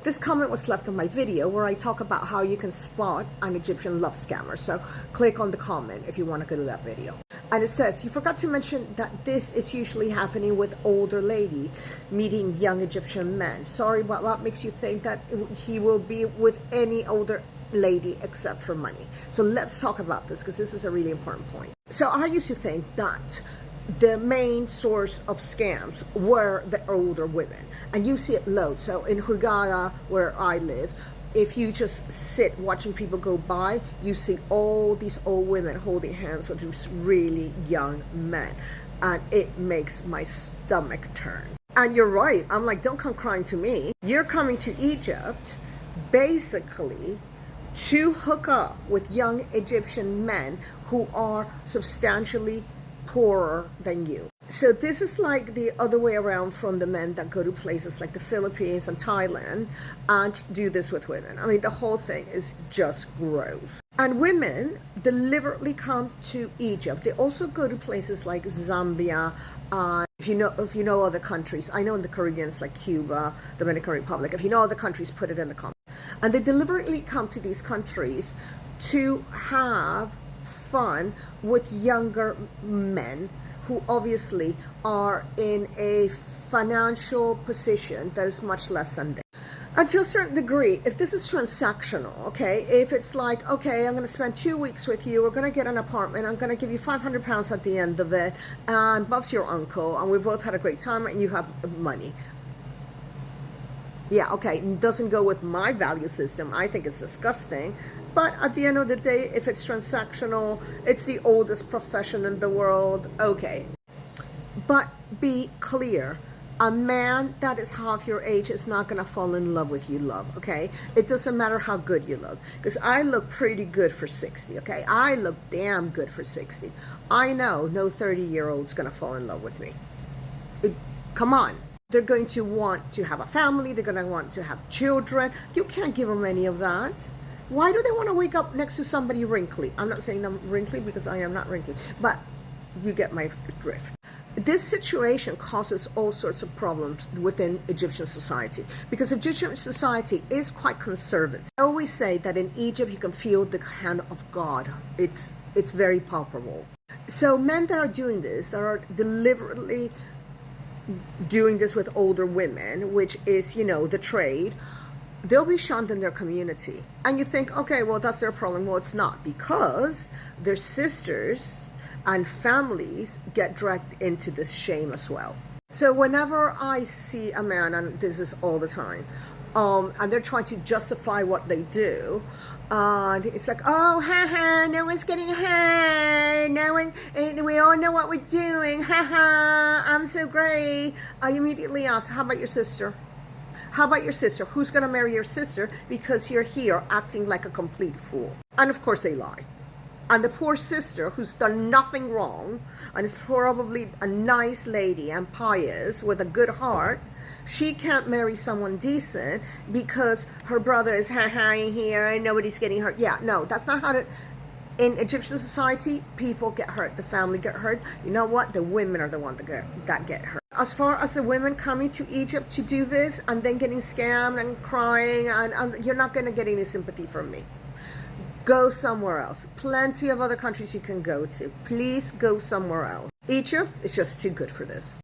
This comment was left on my video where I talk about how you can spot an Egyptian love scammer. So click on the comment if you want to go to that video. And it says, you forgot to mention that this is usually happening with older lady meeting young Egyptian men. Sorry, but what makes you think that he will be with any older lady except for money? So let's talk about this because this is a really important point. So I used to think that the main source of scams were the older women, and you see it loads. So in Hurghada, where I live, if you just sit watching people go by, you see all these old women holding hands with these really young men, and it makes my stomach turn. And you're right, I'm like, don't come crying to me. You're coming to Egypt basically to hook up with young Egyptian men who are substantially poorer than you. So this is like the other way around from the men that go to places like the Philippines and Thailand and do this with women. I mean, the whole thing is just gross. And women deliberately come to Egypt. They also go to places like Zambia. If you know other countries, I know in the Caribbean it's like Cuba, Dominican Republic. If you know other countries, put it in the comments. And they deliberately come to these countries to have fun with younger men who obviously are in a financial position that is much less than them. And to a certain degree, if this is transactional, okay, if it's like, okay, I'm going to spend 2 weeks with you, we're going to get an apartment, I'm going to give you £500 at the end of it, and Bob's your uncle, and we both had a great time, and you have money. Yeah, okay, it doesn't go with my value system. I think it's disgusting. But at the end of the day, if it's transactional, it's the oldest profession in the world, okay. But be clear, a man that is half your age is not going to fall in love with you, love, okay? It doesn't matter how good you look. Because I look pretty good for 60, okay? I look damn good for 60. I know no 30-year-old's going to fall in love with me. Come on. They're going to want to have a family. They're going to want to have children. You can't give them any of that. Why do they want to wake up next to somebody wrinkly? I'm not saying I'm wrinkly because I am not wrinkly, but you get my drift. This situation causes all sorts of problems within Egyptian society because Egyptian society is quite conservative. I always say that in Egypt you can feel the hand of God. It's very palpable. So men that are doing this, that are deliberately doing this with older women, which is, the trade, they'll be shunned in their community. And you think, okay, well, that's their problem. Well, it's not, because their sisters and families get dragged into this shame as well. So whenever I see a man, and this is all the time, and they're trying to justify what they do, and it's like, oh, haha, no one's getting hurt, no one, we all know what we're doing, haha, I'm so great. I immediately ask, how about your sister? How about your sister? Who's going to marry your sister because you're here acting like a complete fool? And of course they lie. And the poor sister who's done nothing wrong and is probably a nice lady and pious with a good heart, she can't marry someone decent because her brother is here and nobody's getting hurt. Yeah, no, that's not how to... In Egyptian society, people get hurt. The family get hurt. You know what? The women are the ones that get hurt. As far as the women coming to Egypt to do this and then getting scammed and crying, and you're not going to get any sympathy from me. Go somewhere else. Plenty of other countries you can go to. Please go somewhere else. Egypt is just too good for this.